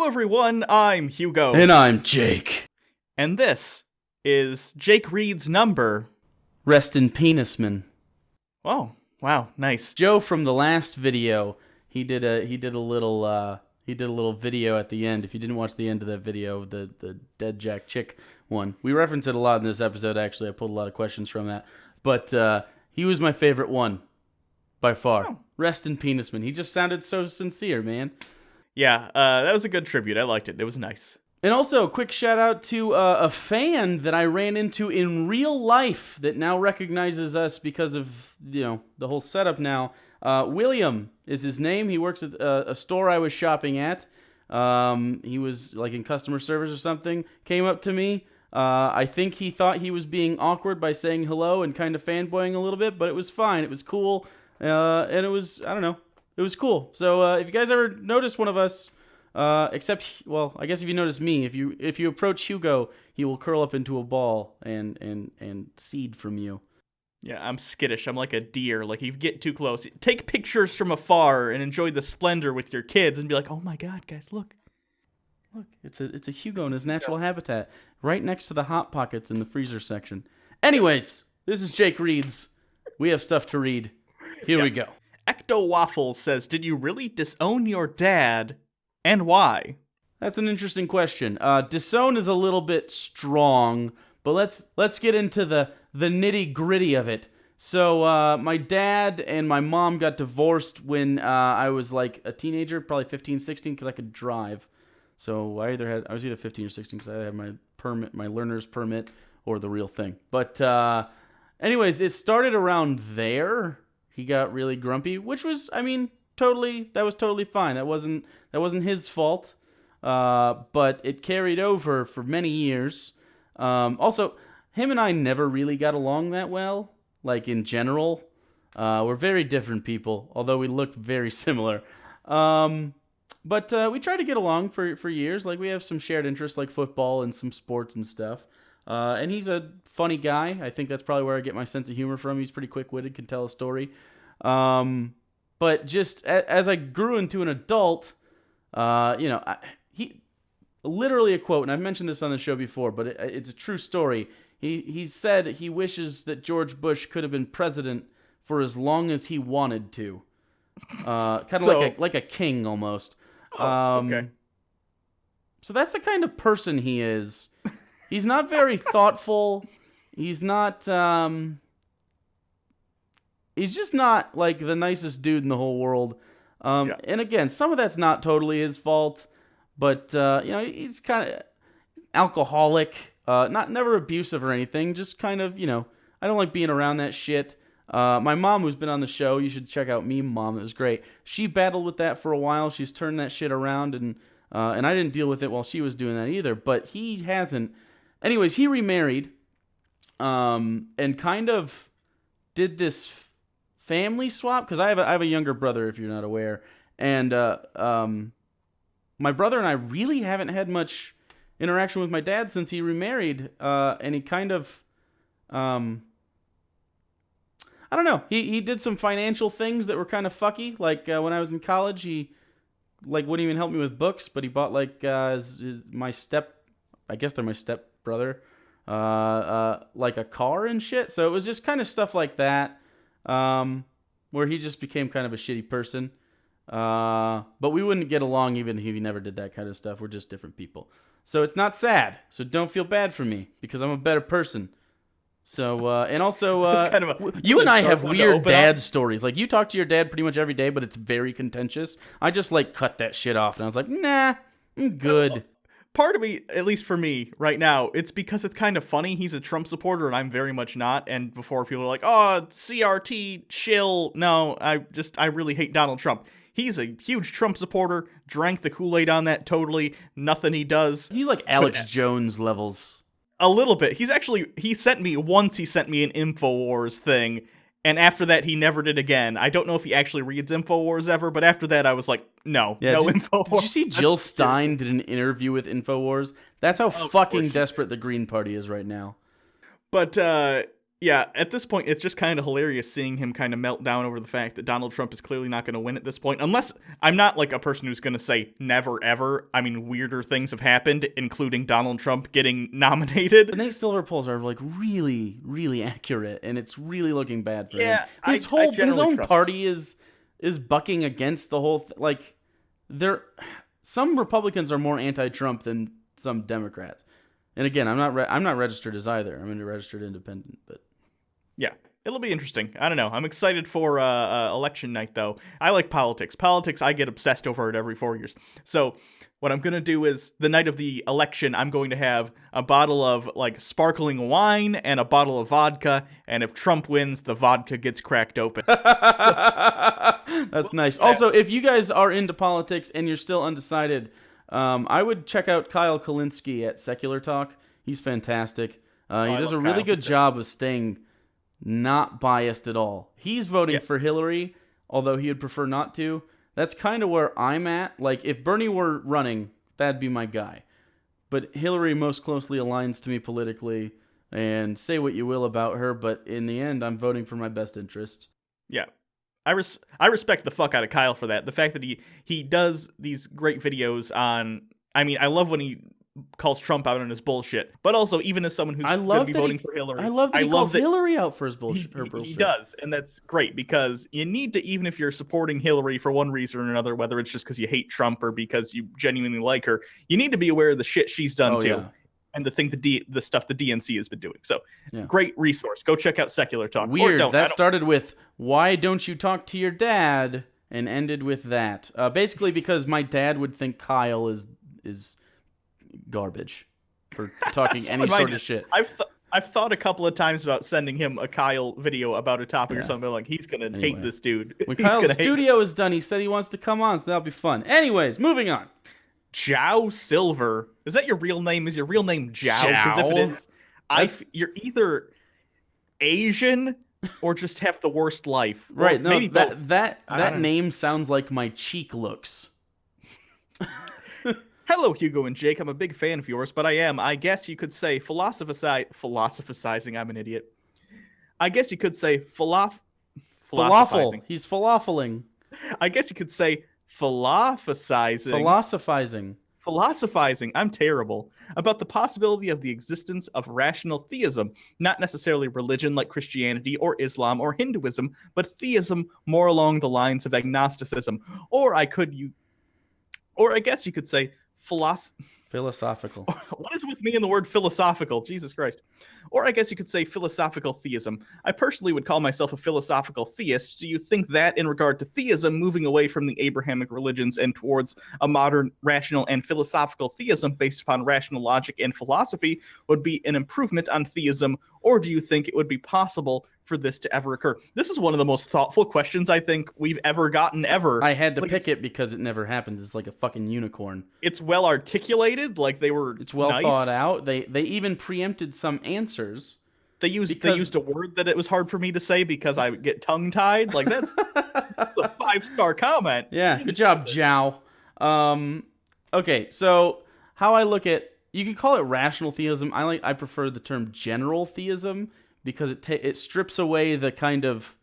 everyone, I'm Hugo. And I'm Jake. And this is Jake Reed's number. Rest in penisman. Oh, wow, nice. Joe from the last video, he did a little video at the end. If you didn't watch the end of that video, the Dead Jack Chick one, we reference it a lot in this episode. Actually, I pulled a lot of questions from that, but he was my favorite one by far. Oh. Rest in penisman. He just sounded so sincere, man. Yeah, that was a good tribute. I liked it. It was nice. And also, a quick shout out to a fan that I ran into in real life that now recognizes us because of, the whole setup now. William is his name. He works at a store I was shopping at. He was like in customer service or something. Came up to me. I think he thought he was being awkward by saying hello and kind of fanboying a little bit, but it was fine. It was cool. And it was, I don't know, it was cool. So if you guys ever notice one of us, I guess if you notice me, if you approach Hugo, he will curl up into a ball and seed from you. Yeah, I'm skittish. I'm like a deer. Like, you get too close. Take pictures from afar and enjoy the splendor with your kids and be like, oh my god, guys, look. Look, it's a Hugo in his natural habitat, right next to the Hot Pockets in the freezer section. Anyways, this is Jake Reed's. We have stuff to read. Here we go. Ecto Waffles says, did you really disown your dad, and why? That's an interesting question. Disown is a little bit strong, but let's get into the nitty gritty of it. So my dad and my mom got divorced when I was like a teenager, probably 15, 16, because I could drive. So I was either 15 or 16 because I had my permit, my learner's permit, or the real thing. But anyways, it started around there. He got really grumpy, which was, that was totally fine. That wasn't his fault. But it carried over for many years. Also, him and I never really got along that well. Like, in general, we're very different people, although we look very similar. But we tried to get along for years. Like, we have some shared interests like football and some sports and stuff. And he's a funny guy. I think that's probably where I get my sense of humor from. He's pretty quick-witted, can tell a story. But just as I grew into an adult, he literally a quote, and I've mentioned this on the show before, but it's a true story. He said he wishes that George Bush could have been president for as long as he wanted to. Kind of like a king almost. Okay. So that's the kind of person he is. He's not very thoughtful. He's not. He's just not like the nicest dude in the whole world. And again, some of that's not totally his fault, but he's kind of alcoholic. Never abusive or anything. Just kind of, I don't like being around that shit. My mom, who's been on the show, you should check out Meme Mom. It was great. She battled with that for a while. She's turned that shit around, and I didn't deal with it while she was doing that either. But he hasn't. Anyways, he remarried, and kind of did this family swap because I have a younger brother, if you're not aware, and my brother and I really haven't had much interaction with my dad since he remarried, and he kind of I don't know. He did some financial things that were kind of fucky. Like when I was in college, he wouldn't even help me with books, but he bought my step brother, like a car and shit. So it was just kind of stuff like that, where he just became kind of a shitty person. But we wouldn't get along even if he never did that kind of stuff. We're just different people. So it's not sad. So don't feel bad for me because I'm a better person. So, and also, you and I have weird dad stories. Like, you talk to your dad pretty much every day, but it's very contentious. I just, cut that shit off, and I was like, nah, I'm good. Part of me, at least for me, right now, it's because it's kind of funny. He's a Trump supporter, and I'm very much not. And before people are like, oh, CRT, chill. No, I really hate Donald Trump. He's a huge Trump supporter, drank the Kool-Aid on that totally. Nothing he does. He's like Alex Jones levels. A little bit. He sent me an InfoWars thing, and after that he never did again. I don't know if he actually reads InfoWars ever, but after that I was like, no InfoWars. Did you see Jill Stein did an interview with InfoWars? That's how fucking desperate the Green Party is right now. But Yeah, at this point, it's just kind of hilarious seeing him kind of melt down over the fact that Donald Trump is clearly not going to win at this point. Unless I'm not like a person who's going to say never ever. I mean, weirder things have happened, including Donald Trump getting nominated. The Nate Silver polls are like really, really accurate, and it's really looking bad for Yeah, him. his His own party is bucking against the whole like some Republicans are more anti-Trump than some Democrats. And again, I'm not registered as either. I'm a registered independent, but Yeah, it'll be interesting. I don't know. I'm excited for election night, though. I like politics. Politics, I get obsessed over it every 4 years. So what I'm going to do is the night of the election, I'm going to have a bottle of like sparkling wine and a bottle of vodka. And if Trump wins, the vodka gets cracked open. That's nice. Also, if you guys are into politics and you're still undecided, I would check out Kyle Kalinske at Secular Talk. He's fantastic. He does a really good job of staying not biased at all. He's voting for Hillary, although he would prefer not to. That's kind of where I'm at. Like, if Bernie were running, that'd be my guy. But Hillary most closely aligns to me politically, and say what you will about her, but in the end, I'm voting for my best interest. Yeah. I respect the fuck out of Kyle for that. The fact that he does these great videos on... I mean, I love when he calls Trump out on his bullshit, but also even as someone who's going to be voting for Hillary, I love that he calls Hillary out for his bullshit. He does, and that's great because you need to, even if you're supporting Hillary for one reason or another, whether it's just because you hate Trump or because you genuinely like her, you need to be aware of the shit she's done too, and the stuff the DNC has been doing. So, great resource. Go check out Secular Talk. Weird. That started with "Why don't you talk to your dad?" and ended with that. Basically, because my dad would think Kyle is garbage for talking any sort of shit. I've thought a couple of times about sending him a Kyle video about a topic or something. Like, he's gonna hate this dude. When Kyle's studio is done, he said he wants to come on, so that'll be fun. Anyways, moving on. Jow Silver. Is that your real name? Is your real name Jow? Because if it is, you're either Asian or just have the worst life. Right. No, maybe that name sounds like my cheek looks. Hello, Hugo and Jake. I'm a big fan of yours, but I guess you could say, philosophizing. I'm an idiot. I guess you could say falafel. He's falafeling. I guess you could say philosophizing. Philosophizing. I'm terrible. About the possibility of the existence of rational theism, not necessarily religion like Christianity or Islam or Hinduism, but theism more along the lines of agnosticism. Or I guess you could say philosophical. What is with me in the word philosophical? Jesus Christ. Or I guess you could say philosophical theism. I personally would call myself a philosophical theist. Do you think that in regard to theism, moving away from the Abrahamic religions and towards a modern rational and philosophical theism based upon rational logic and philosophy would be an improvement on theism? Or do you think it would be possible for this to ever occur? This is one of the most thoughtful questions I think we've ever gotten ever. I had to pick it because it never happens. It's like a fucking unicorn. It's well articulated, like it's well thought out. They even preempted some answers. They used a word that it was hard for me to say because I would get tongue tied. Like that's a 5-star comment. Yeah, good job, Jow. Okay, so how I look at, you can call it rational theism. I prefer the term general theism because it strips away the kind of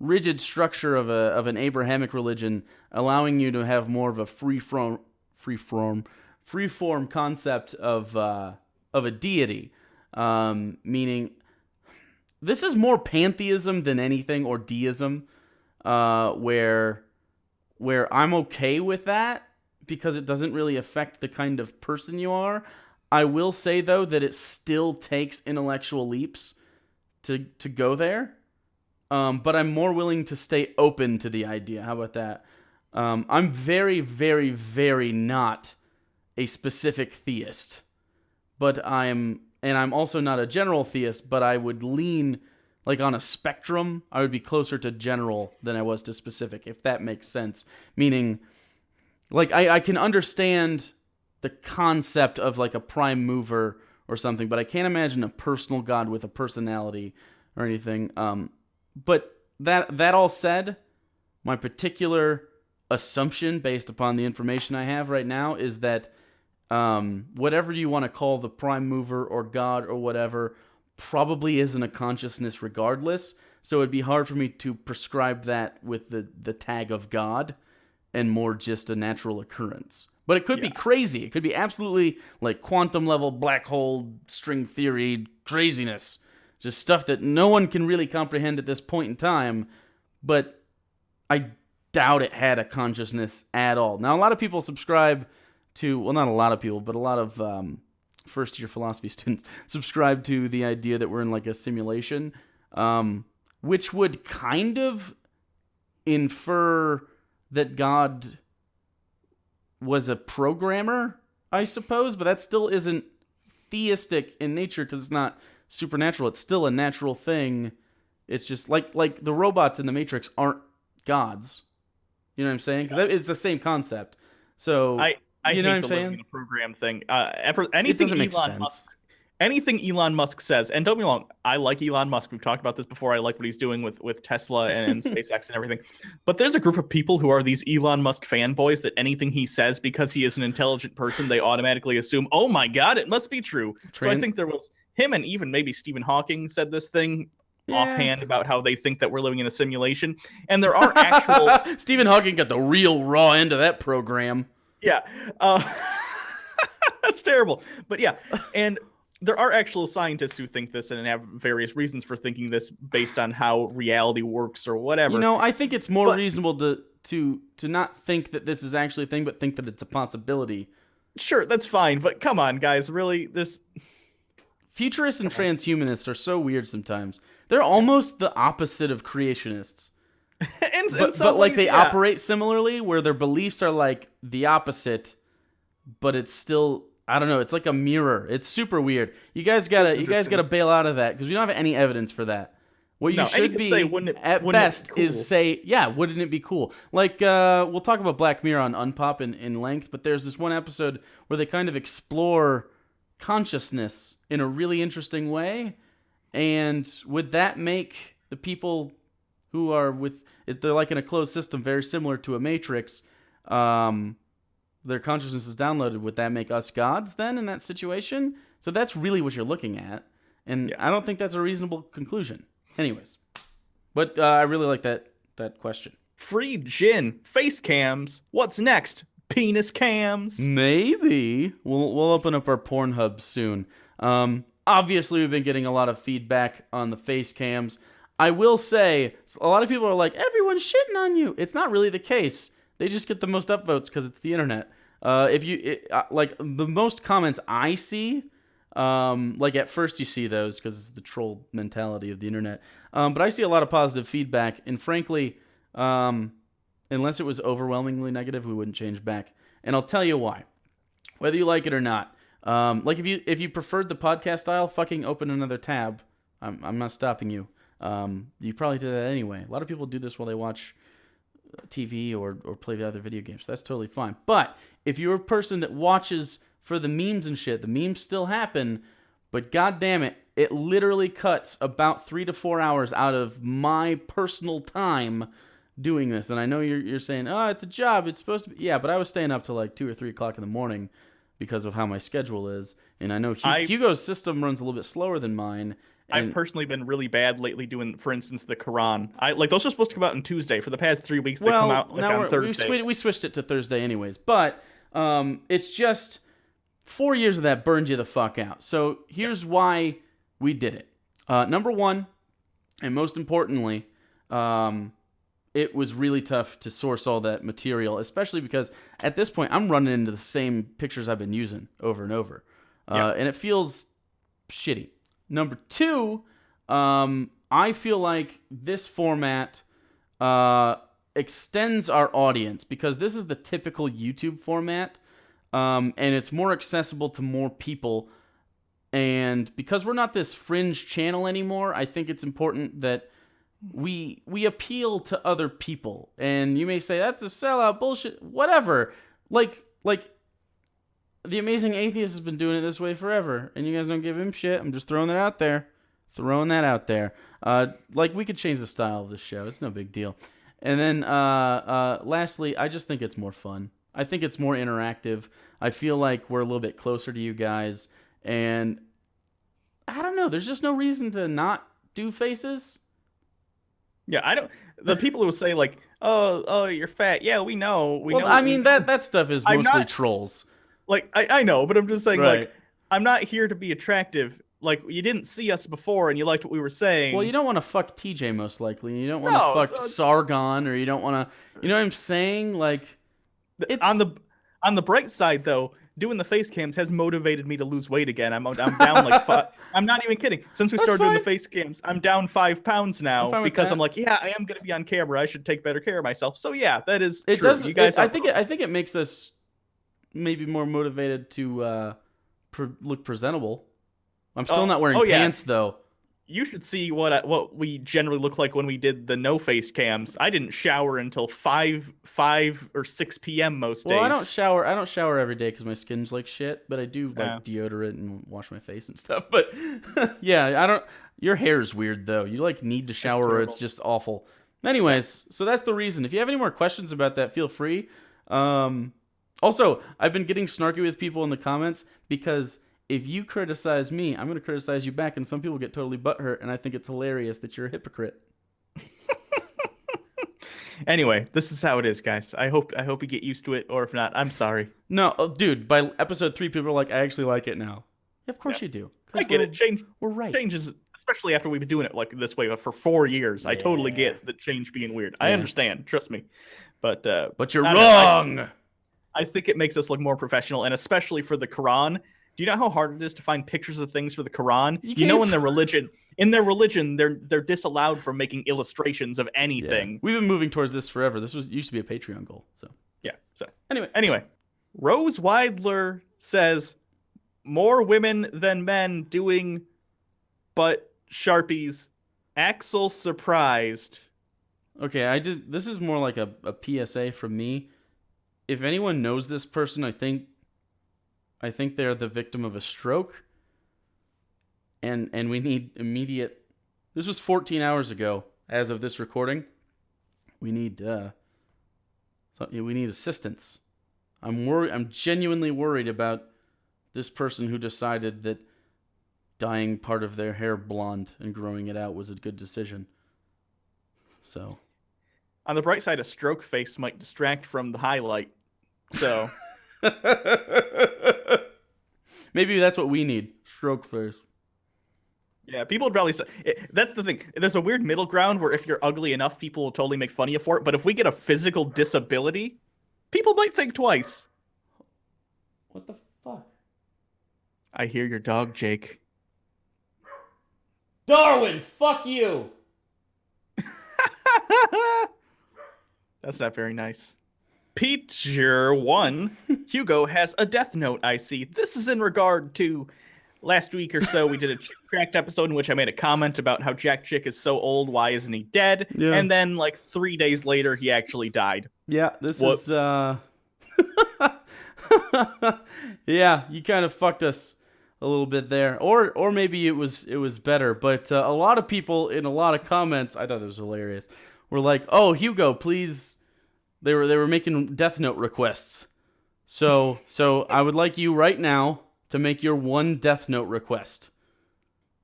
rigid structure of an Abrahamic religion, allowing you to have more of a free form concept of a deity. Meaning, this is more pantheism than anything, or deism, where I'm okay with that because it doesn't really affect the kind of person you are. I will say, though, that it still takes intellectual leaps to go there. But I'm more willing to stay open to the idea. How about that? I'm very, very, very not a specific theist. But I'm also not a general theist, but I would lean, like on a spectrum, I would be closer to general than I was to specific, if that makes sense. Meaning, like, I can understand the concept of like a prime mover or something, but I can't imagine a personal God with a personality or anything. But that all said, my particular assumption based upon the information I have right now is that whatever you want to call the prime mover or God or whatever, probably isn't a consciousness regardless. So it'd be hard for me to prescribe that with the tag of God and more just a natural occurrence. But it could be crazy. It could be absolutely like quantum level black hole string theory craziness. Just stuff that no one can really comprehend at this point in time. But I doubt it had a consciousness at all. Now, a lot of people subscribe to, well, not a lot of people, but a lot of first-year philosophy students subscribe to the idea that we're in like a simulation, which would kind of infer that God was a programmer, I suppose, but that still isn't theistic in nature because it's not supernatural. It's still a natural thing. It's just like the robots in the Matrix aren't gods. You know what I'm saying? Because it's the same concept. So I you know what hate I'm the saying? living in a program thing. It doesn't make sense. Anything Elon Musk says, and don't be wrong, I like Elon Musk. We've talked about this before. I like what he's doing with Tesla and SpaceX and everything. But there's a group of people who are these Elon Musk fanboys that anything he says, because he is an intelligent person, they automatically assume, oh my God, it must be true. So I think there was him, and even maybe Stephen Hawking said this thing offhand about how they think that we're living in a simulation. And there are actual... Stephen Hawking got the real raw end of that program. Yeah. That's terrible. But yeah, and there are actual scientists who think this and have various reasons for thinking this based on how reality works or whatever. You know, I think it's more reasonable to not think that this is actually a thing, but think that it's a possibility. Sure, that's fine, but come on, guys, really, this... Futurists and transhumanists are so weird sometimes. They're almost the opposite of creationists. But like they operate similarly, where their beliefs are like the opposite, but it's still, I don't know, it's like a mirror. It's super weird. You guys gotta bail out of that because we don't have any evidence for that. What you should be say, at best is say, yeah, wouldn't it be cool? Like we'll talk about Black Mirror on Unpop in length, but there's this one episode where they kind of explore consciousness in a really interesting way, and would that make the people who are they're like in a closed system very similar to a Matrix, their consciousness is downloaded, would that make us gods then in that situation? So that's really what you're looking at, and I don't think that's a reasonable conclusion. Anyways, but I really like that question. Free Jin, face cams, what's next? Penis cams? Maybe. We'll open up our Pornhub soon. Obviously, we've been getting a lot of feedback on the face cams. I will say, a lot of people are like, everyone's shitting on you. It's not really the case. They just get the most upvotes because it's the internet. Like the most comments I see, like at first you see those because it's the troll mentality of the internet. But I see a lot of positive feedback, and frankly, unless it was overwhelmingly negative, we wouldn't change back. And I'll tell you why. Whether you like it or not. Like if you preferred the podcast style, fucking open another tab. I'm not stopping you. You probably did that anyway. A lot of people do this while they watch TV or play other video games. So that's totally fine. But if you're a person that watches for the memes and shit, the memes still happen, but god damn it, it literally cuts about 3 to 4 hours out of my personal time doing this. And I know you're saying, oh, it's a job, it's supposed to be. Yeah, but I was staying up till like 2 or 3 o'clock in the morning because of how my schedule is. And I know Hugo's system runs a little bit slower than mine. I've personally been really bad lately doing, for instance, the Quran. Those are supposed to come out on Tuesday. For the past 3 weeks, they come out on Thursday. We switched it to Thursday anyways. But it's just 4 years of that burned you the fuck out. So here's why we did it. Number one, and most importantly, it was really tough to source all that material, especially because at this point, I'm running into the same pictures I've been using over and over. And it feels shitty. Number two, I feel like this format extends our audience because this is the typical YouTube format, and it's more accessible to more people. And because we're not this fringe channel anymore, I think it's important that we appeal to other people. And you may say, that's a sellout, bullshit, whatever. Like the Amazing Atheist has been doing it this way forever, and you guys don't give him shit. I'm just throwing that out there. Like, we could change the style of the show. It's no big deal. And then, lastly, I just think it's more fun. I think it's more interactive. I feel like we're a little bit closer to you guys. And I don't know. There's just no reason to not do faces. Yeah, I don't. The people who say like, "Oh, you're fat." Yeah, we know. We know. I mean, that stuff is I'm mostly not- trolls. Like, I know, but I'm just saying, Right. like, I'm not here to be attractive. Like, you didn't see us before, and you liked what we were saying. Well, you don't want to fuck TJ most likely. You don't want No, to fuck so Sargon, or you don't want to. You know what I'm saying? Like, it's on the bright side, though, doing the face cams has motivated me to lose weight again. I'm down like five. I'm not even kidding. Since we That's started doing the fine. face cams, I'm down 5 pounds I'm now fine with because that. I'm like, yeah, I am gonna be on camera. I should take better care of myself. So yeah, that is it true. does. You guys, I think it makes us maybe more motivated to look presentable. I'm still not wearing yeah. pants though. You should see what we generally look like when we did the no face cams. I didn't shower until 5 or 6 p.m. most days. Well, I don't shower every day because my skin's like shit. But I do like Yeah. deodorant and wash my face and stuff. But yeah, I don't. Your hair's weird though. You like need to shower or it's terrible. just awful. Anyways, so that's the reason. If you have any more questions about that, feel free. Also, I've been getting snarky with people in the comments because if you criticize me, I'm going to criticize you back, and some people get totally butthurt, and I think it's hilarious that you're a hypocrite. Anyway, this is how it is, guys. I hope you get used to it, or if not, I'm sorry. No, dude, by episode 3, people are like, I actually like it now. Yeah, of course you do. 'Cause I get it. We're right. Changes, especially after we've been doing it like this way for 4 years. I totally get the change being weird. I understand. Trust me. But you're I don't know, wrong. I think it makes us look more professional, and especially for the Quran. Do you know how hard it is to find pictures of things for the Quran? You know, in their religion, they're disallowed from making illustrations of anything. Yeah. We've been moving towards this forever. This used to be a Patreon goal. So Yeah. So anyway, Rose Weidler says more women than men doing butt sharpies. Axel surprised. okay, this is more like a PSA from me. If anyone knows this person, I think they're the victim of a stroke. And we need immediate. This was 14 hours ago as of this recording. We need assistance. I'm genuinely worried about this person who decided that dyeing part of their hair blonde and growing it out was a good decision. So, On the bright side, a stroke face might distract from the highlight. So maybe that's what we need. Stroke face. yeah, people would probably say that's the thing. There's a weird middle ground where if you're ugly enough, people will totally make fun of you for it. But if we get a physical disability, people might think twice. What the fuck? I hear your dog, Jake. Darwin, fuck you. That's not very nice. CheapeOne, Hugo has a death note, I see. This is in regard to last week or so. We did a Cracked episode in which I made a comment about how Jack Chick is so old, why isn't he dead? Yeah. And then, like, 3 days later, he actually died. Yeah, this Whoops. is yeah, you kind of fucked us a little bit there, or maybe it was better. But a lot of people in a lot of comments, I thought this was hilarious, were like, "Oh, Hugo, please." They were making Death Note requests. So I would like you right now to make your one Death Note request.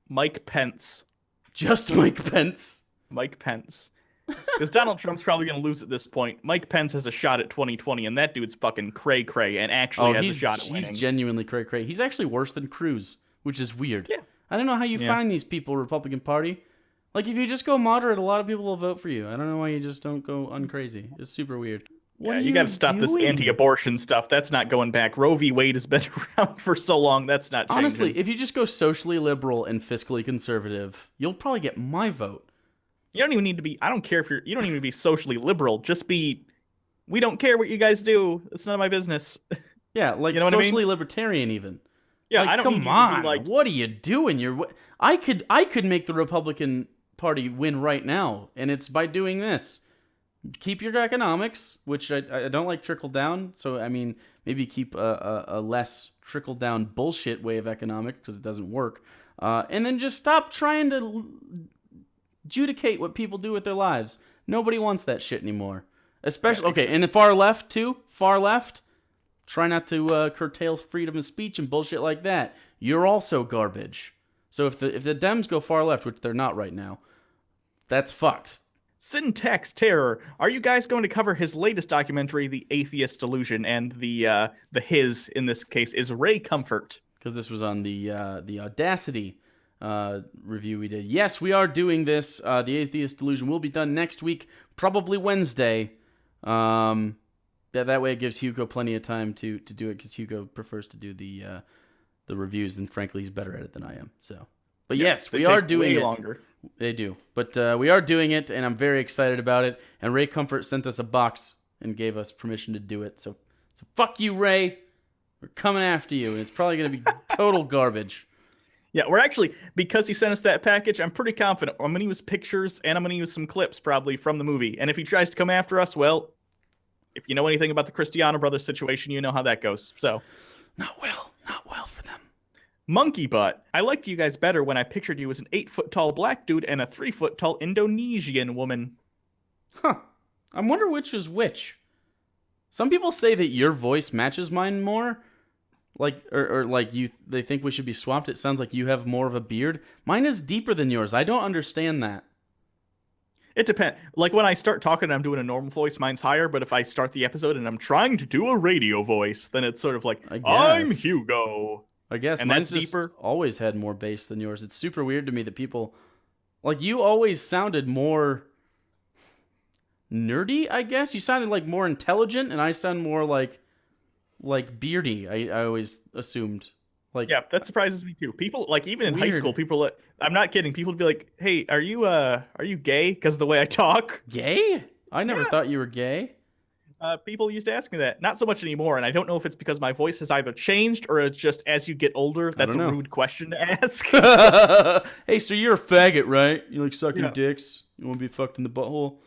Mike Pence. Just Mike Pence. Mike Pence. Because Donald Trump's probably going to lose at this point. Mike Pence has a shot at 2020, and that dude's fucking cray-cray and actually has a shot at winning. He's genuinely cray-cray. He's actually worse than Cruz, which is weird. Yeah. I don't know how you find these people, Republican Party. Like, if you just go moderate, a lot of people will vote for you. I don't know why you just don't go uncrazy. It's super weird. What are you got to stop this doing? anti-abortion stuff. That's not going back. Roe v. Wade has been around for so long. That's not changing. Honestly, if you just go socially liberal and fiscally conservative, you'll probably get my vote. You don't even need to be, I don't care if you don't even need to be socially liberal. Just be, we don't care what you guys do. It's none of my business. Yeah, like You know what I mean? socially libertarian even. Yeah, like, I don't come need you on. to be like, What are you doing? I could make the Republican Party win right now, and it's by doing this. Keep your economics, which I don't like trickle down. So I mean, maybe keep a less trickle down bullshit way of economics because it doesn't work. And then just stop trying to adjudicate what people do with their lives. Nobody wants that shit anymore. Especially okay, and the far left too. Far left. Try not to curtail freedom of speech and bullshit like that. You're also garbage. So if the Dems go far left, which they're not right now, that's fucked. Syntax Terror. Are you guys going to cover his latest documentary, The Atheist Illusion, and the his in this case is Ray Comfort? Because this was on the Audacity review we did. Yes, we are doing this. The Atheist Illusion will be done next week, probably Wednesday. That way it gives Hugo plenty of time to do it, because Hugo prefers to do the reviews, and frankly, he's better at it than I am. So, but yes, we are doing it. Longer. They do, but we are doing it, and I'm very excited about it. And Ray Comfort sent us a box and gave us permission to do it. So fuck you, Ray. We're coming after you, and it's probably going to be total garbage. Yeah, we're actually, because he sent us that package, I'm pretty confident I'm going to use pictures, and I'm going to use some clips probably from the movie. And if he tries to come after us, well, if you know anything about the Cristiano Brothers situation, you know how that goes. So, not well for them. Monkey Butt. I liked you guys better when I pictured you as an 8-foot-tall black dude and a 3-foot-tall Indonesian woman. Huh. I wonder which is which. Some people say that your voice matches mine more. Like, or like they think we should be swapped. It sounds like you have more of a beard. Mine is deeper than yours. I don't understand that. It depends. Like, when I start talking and I'm doing a normal voice, mine's higher. But if I start the episode and I'm trying to do a radio voice, then it's sort of like, I'm Hugo. I guess, and mine's that's just deeper. Always had more bass than yours. It's super weird to me that people, like, you always sounded more nerdy, I guess. You sounded like more intelligent, and I sound more like beardy. I always assumed. Like, yeah, that surprises me too. People, like, even in high Weird. school, people, I'm not kidding, people would be like, hey, are you gay? Because of the way I talk. Gay? I never thought you were gay. People used to ask me that. Not so much anymore, and I don't know if it's because my voice has either changed or it's just as you get older, that's a rude question to ask. Hey, so you're a faggot, right? You like sucking dicks? You want to be fucked in the butthole?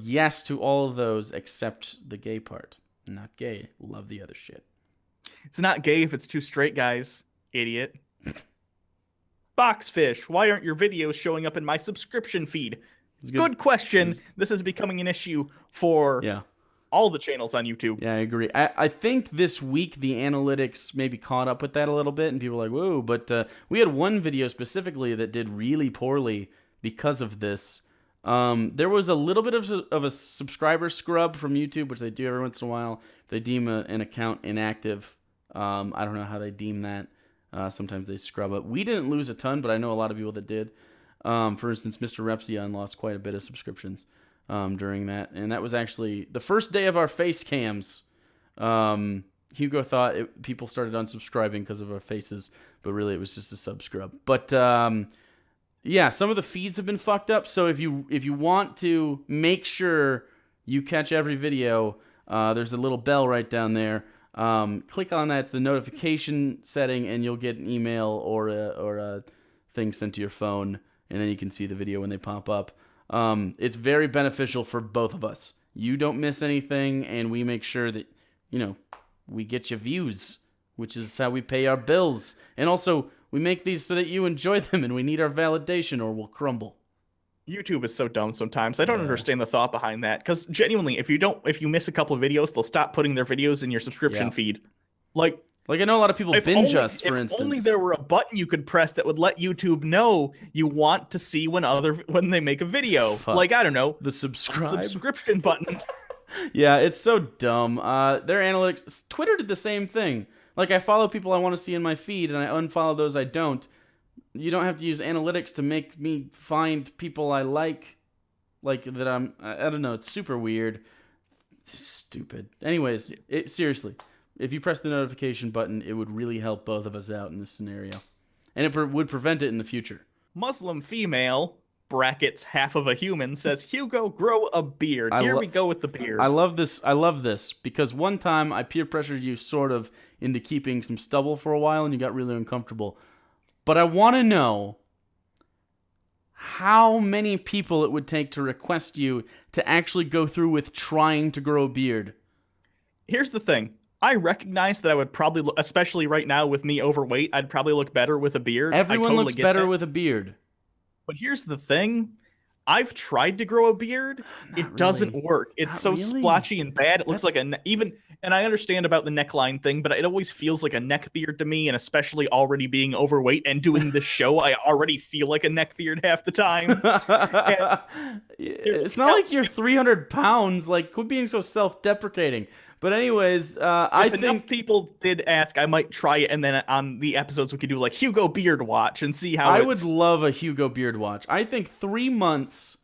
Yes to all of those except the gay part. Not gay. Love the other shit. It's not gay if it's two straight guys, idiot. Boxfish, why aren't your videos showing up in my subscription feed? Good question. This is becoming an issue for all the channels on YouTube. Yeah, I agree. I think this week the analytics maybe caught up with that a little bit, and people were like, whoa, but we had one video specifically that did really poorly because of this. There was a little bit of a subscriber scrub from YouTube, which they do every once in a while. They deem an account inactive. I don't know how they deem that. Sometimes they scrub it. We didn't lose a ton, but I know a lot of people that did. For instance, Mr. Repsion lost quite a bit of subscriptions during that. And that was actually the first day of our face cams. Hugo thought people started unsubscribing because of our faces, but really it was just a sub scrub. But yeah, some of the feeds have been fucked up. So if you want to make sure you catch every video, there's a little bell right down there. Click on that, the notification setting, and you'll get an email or a thing sent to your phone, and then you can see the video when they pop up. It's very beneficial for both of us. You don't miss anything, and we make sure that, we get you views, which is how we pay our bills. And also, we make these so that you enjoy them, and we need our validation or we'll crumble. YouTube is so dumb sometimes. I don't understand the thought behind that. Because genuinely, if you miss a couple of videos, they'll stop putting their videos in your subscription feed. Like I know a lot of people binge us, for instance. If only there were a button you could press that would let YouTube know you want to see when they make a video. Fuck. Like, I don't know, the subscription button. Yeah, it's so dumb. Their analytics. Twitter did the same thing. Like, I follow people I want to see in my feed, and I unfollow those I don't. You don't have to use analytics to make me find people I like that I don't know, it's super weird. It's stupid. Anyways, seriously, if you press the notification button, it would really help both of us out in this scenario. And it would prevent it in the future. Muslim female, brackets half of a human, says, Hugo, grow a beard. Here we go with the beard. I love this because one time I peer pressured you sort of into keeping some stubble for a while, and you got really uncomfortable. But I want to know how many people it would take to request you to actually go through with trying to grow a beard. Here's the thing. I recognize that I would probably, especially right now with me overweight, I'd probably look better with a beard. Everyone looks better with a beard. But here's the thing. I've tried to grow a beard. It Not doesn't really. work. It's Not so really. splotchy and bad. It looks That's like even, and I understand about the neckline thing, but it always feels like a neck beard to me. And especially already being overweight and doing this show, I already feel like a neck beard half the time. And you're it's like, not hell, like you're 300 pounds. Like, quit being so self-deprecating. But anyways, I if enough think people did ask, I might try it. And then on the episodes, we could do like Hugo Beard Watch and see how I would it's. love a Hugo beard watch. I think 3 months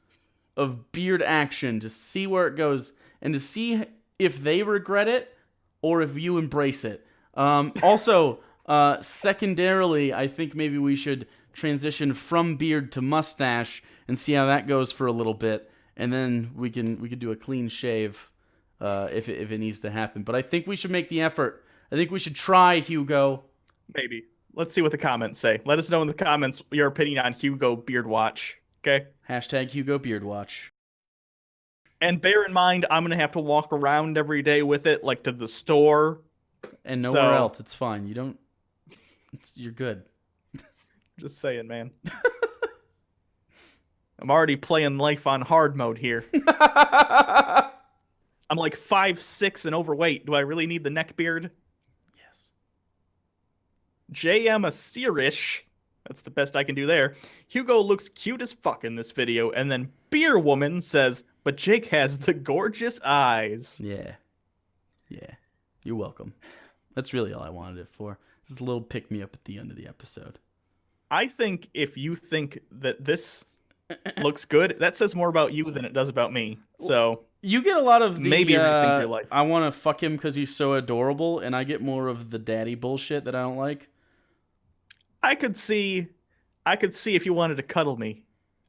of beard action to see where it goes and to see if they regret it or if you embrace it. Also, secondarily, I think maybe we should transition from beard to mustache and see how that goes for a little bit, and then we could do a clean shave if it needs to happen. But I think we should make the effort. I think we should try, Hugo. Maybe. Let's see what the comments say. Let us know in the comments your opinion on Hugo Beard Watch. Okay? Hashtag Hugo Beard Watch. And bear in mind, I'm going to have to walk around every day with it, like to the store. And nowhere else. It's fine. You don't. You're good. Just saying, man. I'm already playing life on hard mode here. I'm like 5'6" and overweight. Do I really need the neck beard? Yes. JM Asirish. That's the best I can do there. Hugo looks cute as fuck in this video. And then Beer Woman says, but Jake has the gorgeous eyes. Yeah. Yeah. You're welcome. That's really all I wanted it for. Just a little pick me up at the end of the episode. I think if you think that this looks good, that says more about you than it does about me. So you get a lot of the maybe rethink your life. I want to fuck him because he's so adorable, and I get more of the daddy bullshit that I don't like. I could see if you wanted to cuddle me.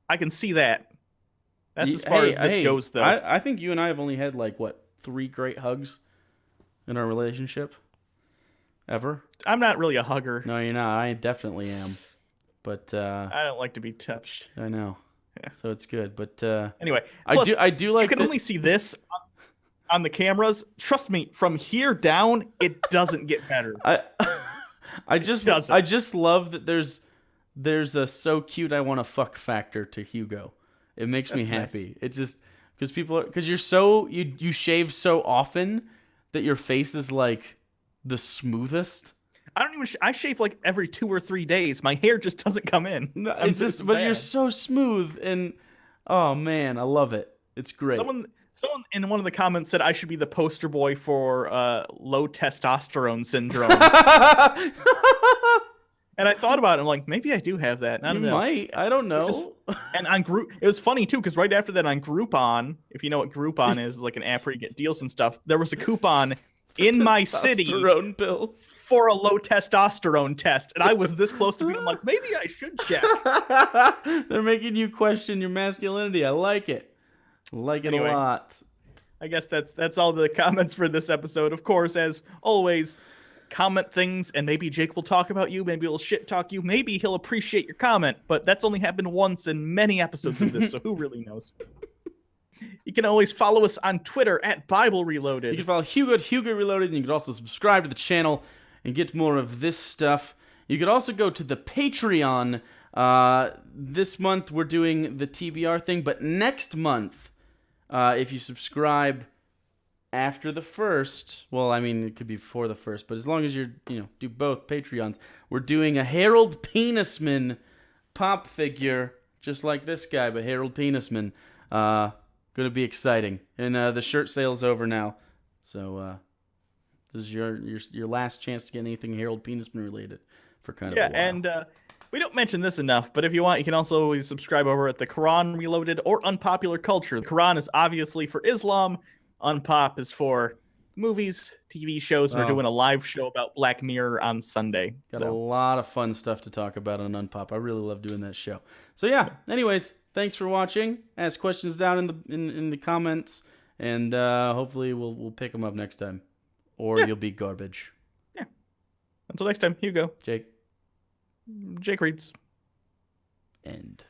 I can see that. That's as far as this goes, though. I think you and I have only had, 3 great hugs in our relationship. Ever? I'm not really a hugger. No, you're not. I definitely am. But I don't like to be touched. I know. Yeah. So it's good. But anyway, plus, I do like. You can only see this on the cameras. Trust me, from here down, it doesn't get better. I just love that there's a so cute I want to fuck factor to Hugo. It makes me happy. Nice. It's just because you shave so often that your face is like the smoothest. I shave like every 2 or 3 days. My hair just doesn't come in. No, it's just but you're so smooth, and oh man, I love it. It's great. Someone in one of the comments said I should be the poster boy for low testosterone syndrome. And I thought about it. I'm like, maybe I do have that. I don't know. Might. I don't know. And on Group, it was funny too because right after that on Groupon, if you know what Groupon is, like an app where you get deals and stuff, there was a coupon in my city pills for a low testosterone test, and I was this close to being like, maybe I should check. They're making you question your masculinity. I like it. I like it a lot. I guess that's all the comments for this episode. Of course, as always, comment things, and maybe Jake will talk about you. Maybe he'll shit talk you. Maybe he'll appreciate your comment, but that's only happened once in many episodes of this, so who really knows? You can always follow us on Twitter at Bible Reloaded. You can follow Hugo at Hugo Reloaded, and you can also subscribe to the channel and get more of this stuff. You could also go to the Patreon. This month we're doing the TBR thing, but next month, if you subscribe after the first, well, I mean, it could be before the first, but as long as you're, do both Patreons, we're doing a Harold Penisman pop figure, just like this guy, but Harold Penisman. Gonna be exciting, and the shirt sale's over now, so this is your last chance to get anything Harold Penisman related for kind of a while. And we don't mention this enough, but if you want, you can also always subscribe over at the Quran Reloaded or Unpopular Culture. The Quran is obviously for Islam, Unpop is for movies, TV shows. We're doing a live show about Black Mirror on Sunday. Got a lot of fun stuff to talk about on Unpop. I really love doing that show. So yeah. Anyways, thanks for watching. Ask questions down in the comments, and hopefully we'll pick them up next time, or you'll be garbage. Yeah. Until next time, Hugo. Jake reads. End.